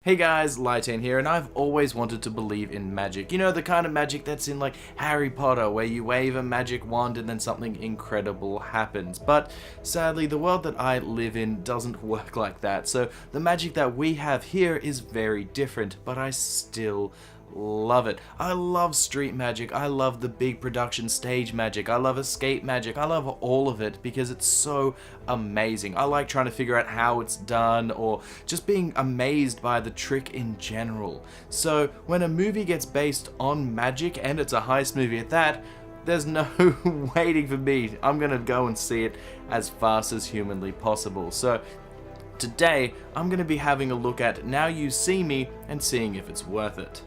Hey guys, Lytane here, and I've always wanted to believe in magic. You know, the kind of magic that's in like Harry Potter, where you wave a magic wand and then something incredible happens. But sadly, the world that I live in doesn't work like that, so the magic that we have here is very different, but I still love it. I love street magic, I love the big production stage magic, I love escape magic, I love all of it because it's so amazing. I like trying to figure out how it's done or just being amazed by the trick in general. So when a movie gets based on magic and it's a heist movie at that, there's no waiting for me. I'm gonna go and see it as fast as humanly possible. So today I'm gonna be having a look at Now You See Me and seeing if it's worth it.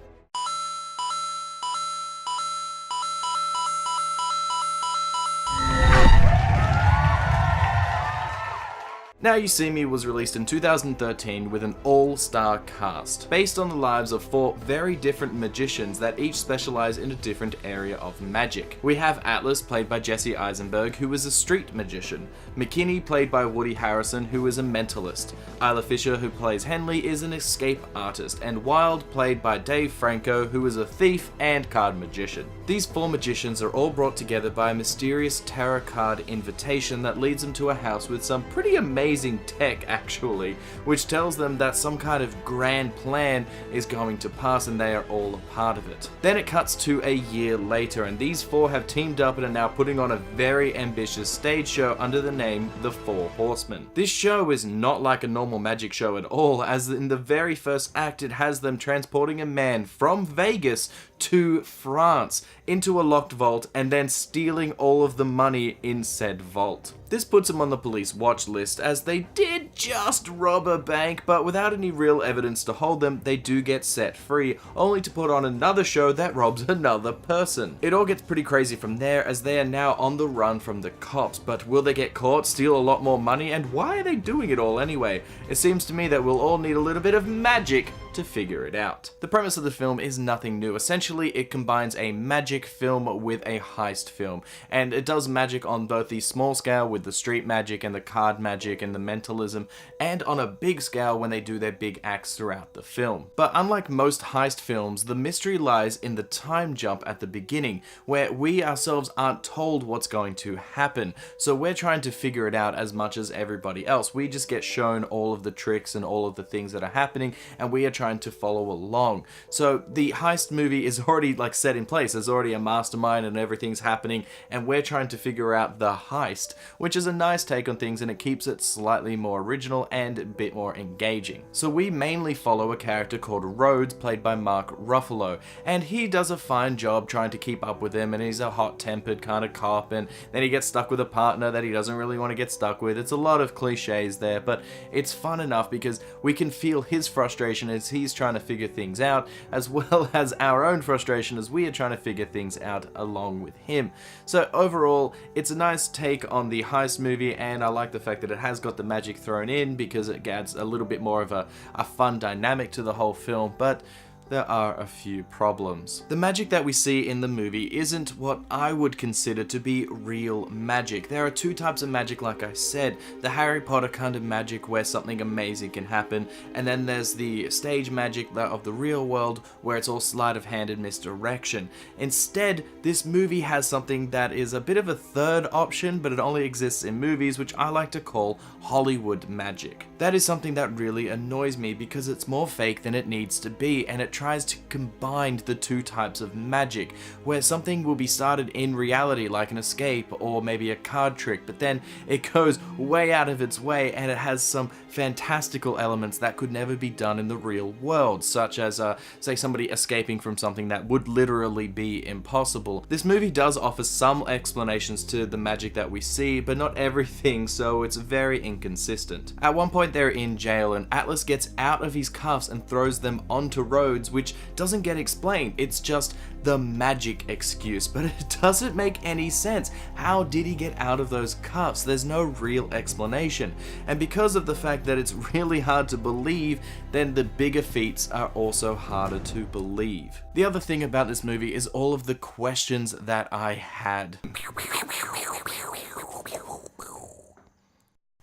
Now You See Me was released in 2013 with an all-star cast, based on the lives of four very different magicians that each specialize in a different area of magic. We have Atlas, played by Jesse Eisenberg, who is a street magician, McKinney, played by Woody Harrelson, who is a mentalist, Isla Fisher, who plays Henley, is an escape artist, and Wild, played by Dave Franco, who is a thief and card magician. These four magicians are all brought together by a mysterious tarot card invitation that leads them to a house with some pretty amazing tech actually, which tells them that some kind of grand plan is going to pass and they are all a part of it. Then it cuts to a year later and these four have teamed up and are now putting on a very ambitious stage show under the name The Four Horsemen. This show is not like a normal magic show at all, as in the very first act it has them transporting a man from Vegas to France into a locked vault and then stealing all of the money in said vault. This puts them on the police watch list as they did just rob a bank, but without any real evidence to hold them, they do get set free, only to put on another show that robs another person. It all gets pretty crazy from there as they are now on the run from the cops, but will they get caught, steal a lot more money, and why are they doing it all anyway? It seems to me that we'll all need a little bit of magic to figure it out. The premise of the film is nothing new. Essentially, it combines a magic film with a heist film, and it does magic on both the small scale with the street magic and the card magic and the mentalism, and on a big scale when they do their big acts throughout the film. But unlike most heist films, the mystery lies in the time jump at the beginning, where we ourselves aren't told what's going to happen, so we're trying to figure it out as much as everybody else. We just get shown all of the tricks and all of the things that are happening, and we are trying to follow along. So the heist movie is already like set in place. There's already a mastermind and everything's happening, and we're trying to figure out the heist, which is a nice take on things and it keeps it slightly more original and a bit more engaging. So we mainly follow a character called Rhodes, played by Mark Ruffalo, and he does a fine job trying to keep up with him, and he's a hot-tempered kind of cop, and then he gets stuck with a partner that he doesn't really want to get stuck with. It's a lot of cliches there, but it's fun enough because we can feel his frustration as he's trying to figure things out, as well as our own frustration as we are trying to figure things out along with him. So overall, it's a nice take on the heist movie, and I like the fact that it has got the magic thrown in because it adds a little bit more of a fun dynamic to the whole film, but there are a few problems. The magic that we see in the movie isn't what I would consider to be real magic. There are two types of magic, like I said. The Harry Potter kind of magic where something amazing can happen, and then there's the stage magic of the real world where it's all sleight of hand and misdirection. Instead, this movie has something that is a bit of a third option, but it only exists in movies, which I like to call Hollywood magic. That is something that really annoys me because it's more fake than it needs to be, and it tries to combine the two types of magic, where something will be started in reality like an escape or maybe a card trick, but then it goes way out of its way and it has some fantastical elements that could never be done in the real world, such as say somebody escaping from something that would literally be impossible. This movie does offer some explanations to the magic that we see, but not everything, so it's very inconsistent. At one point they're in jail and Atlas gets out of his cuffs and throws them onto Rhodes, which doesn't get explained. It's just the magic excuse, but it doesn't make any sense. How did he get out of those cuffs? There's no real explanation. And because of the fact that it's really hard to believe, then the bigger feats are also harder to believe. The other thing about this movie is all of the questions that I had.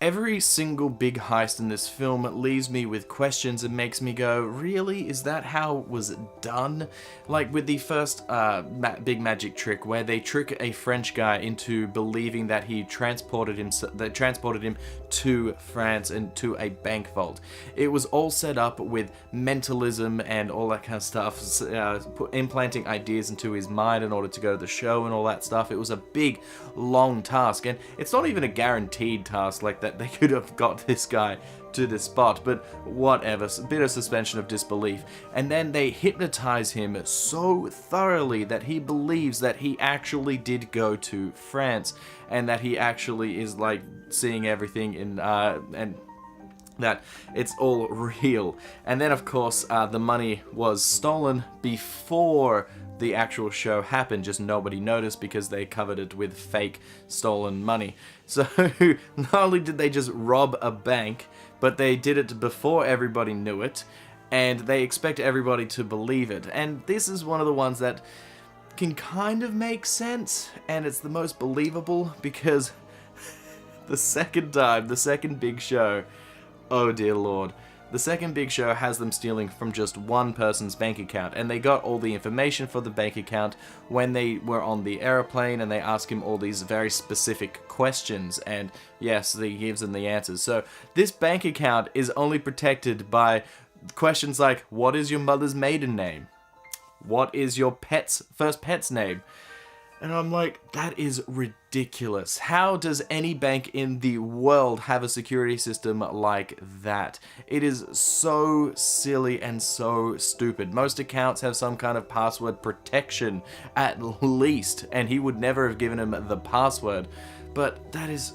Every single big heist in this film leaves me with questions and makes me go, really? Is that how it was done? Like with the first big magic trick where they trick a French guy into believing that he transported him to France and to a bank vault. It was all set up with mentalism and all that kind of stuff, implanting ideas into his mind in order to go to the show and all that stuff. It was a big, long task, and it's not even a guaranteed task like that. They could have got this guy to this spot, but whatever, a bit of suspension of disbelief. And then they hypnotize him so thoroughly that he believes that he actually did go to France, and that he actually is like seeing everything in and that it's all real. And then of course the money was stolen before the actual show happened, just nobody noticed because they covered it with fake stolen money. So not only did they just rob a bank, but they did it before everybody knew it, and they expect everybody to believe it. And this is one of the ones that can kind of make sense, and it's the most believable because the second big show, oh dear lord, the second big show has them stealing from just one person's bank account, and they got all the information for the bank account when they were on the aeroplane, and they ask him all these very specific questions, and yes, he gives them the answers. So this bank account is only protected by questions like, what is your mother's maiden name? What is your first pet's name? And I'm like, that is ridiculous. How does any bank in the world have a security system like that? It is so silly and so stupid. Most accounts have some kind of password protection at least, and he would never have given him the password. But that is,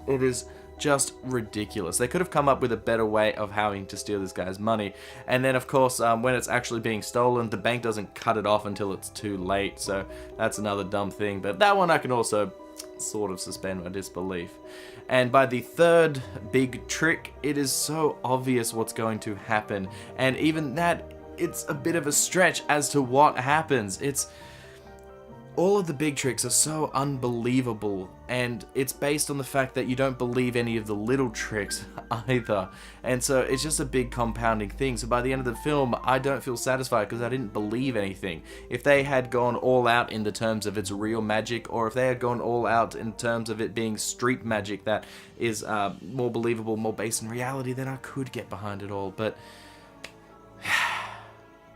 it is just ridiculous. They could have come up with a better way of having to steal this guy's money. And then of course when it's actually being stolen, the bank doesn't cut it off until it's too late, so that's another dumb thing. But that one I can also sort of suspend my disbelief. And by the third big trick, it is so obvious what's going to happen, and even that, it's a bit of a stretch as to what happens. All of the big tricks are so unbelievable, and it's based on the fact that you don't believe any of the little tricks either. And so it's just a big compounding thing. So by the end of the film, I don't feel satisfied because I didn't believe anything. If they had gone all out in the terms of its real magic, or if they had gone all out in terms of it being street magic that is more believable, more based in reality, then I could get behind it all. But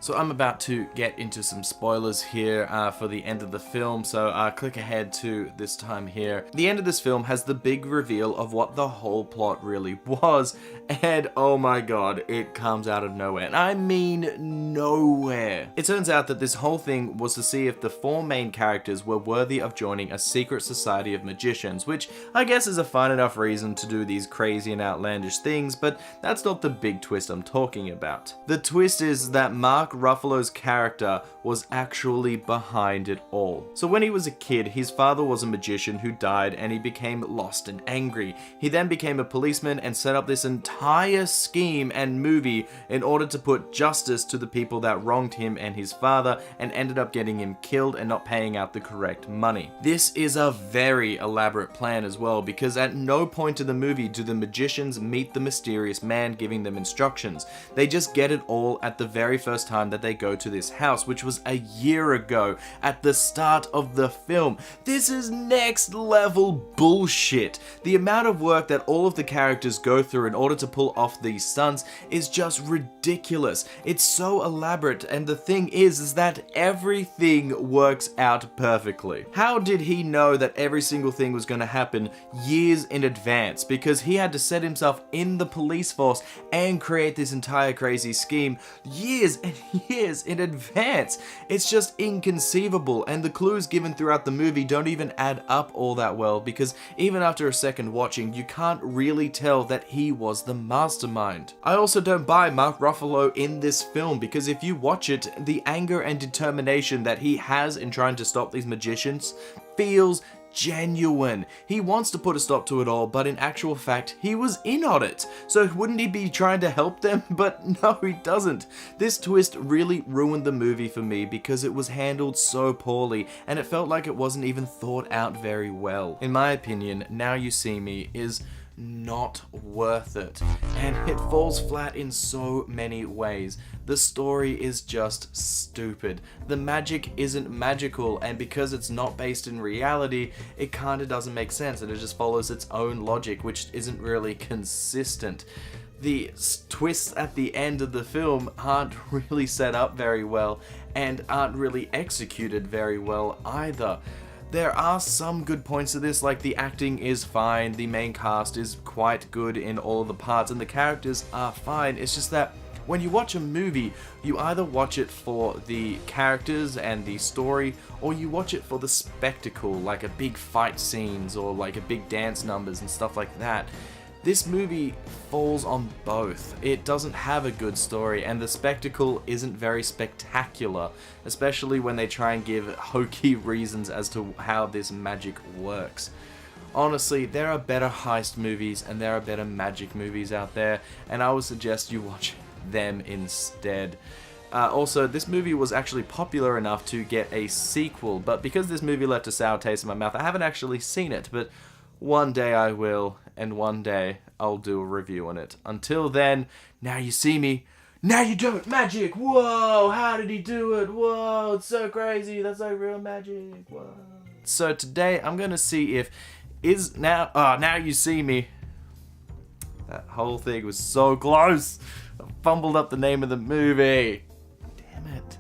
so I'm about to get into some spoilers here for the end of the film, so click ahead to this time here. The end of this film has the big reveal of what the whole plot really was, and oh my god, it comes out of nowhere. And I mean nowhere. It turns out that this whole thing was to see if the four main characters were worthy of joining a secret society of magicians, which I guess is a fine enough reason to do these crazy and outlandish things, but that's not the big twist I'm talking about. The twist is that Mark Ruffalo's character was actually behind it all. So when he was a kid, his father was a magician who died, and he became lost and angry. He then became a policeman and set up this entire scheme and movie in order to put justice to the people that wronged him and his father, and ended up getting him killed and not paying out the correct money. This is a very elaborate plan as well, because at no point in the movie do the magicians meet the mysterious man giving them instructions. They just get it all at the very first time that they go to this house, which was a year ago at the start of the film. This is next level bullshit. The amount of work that all of the characters go through in order to pull off these stunts is just ridiculous. It's so elaborate, and the thing is that everything works out perfectly. How did he know that every single thing was going to happen years in advance? Because he had to set himself in the police force and create this entire crazy scheme years and years in advance. It's just inconceivable, and the clues given throughout the movie don't even add up all that well, because even after a second watching, you can't really tell that he was the mastermind. I also don't buy Mark Ruffalo in this film, because if you watch it, the anger and determination that he has in trying to stop these magicians feels genuine. He wants to put a stop to it all, but in actual fact, he was in on it. So wouldn't he be trying to help them? But no, he doesn't. This twist really ruined the movie for me because it was handled so poorly, and it felt like it wasn't even thought out very well. In my opinion, Now You See Me is not worth it. And it falls flat in so many ways. The story is just stupid. The magic isn't magical, and because it's not based in reality, it kinda doesn't make sense, and it just follows its own logic, which isn't really consistent. The twists at the end of the film aren't really set up very well, and aren't really executed very well either. There are some good points to this, like the acting is fine, the main cast is quite good in all the parts, and the characters are fine. It's just that when you watch a movie, you either watch it for the characters and the story, or you watch it for the spectacle, like a big fight scenes or like a big dance numbers and stuff like that. This movie falls on both. It doesn't have a good story, and the spectacle isn't very spectacular, especially when they try and give hokey reasons as to how this magic works. Honestly, there are better heist movies and there are better magic movies out there, and I would suggest you watch them instead. Also, this movie was actually popular enough to get a sequel, but because this movie left a sour taste in my mouth, I haven't actually seen it, but one day I will, and one day I'll do a review on it. Until then, now you see me, now you don't. Magic! Whoa! How did he do it? Whoa! It's so crazy. That's like real magic. Whoa! So today I'm gonna see if now you see me. That whole thing was so close. I fumbled up the name of the movie. Damn it.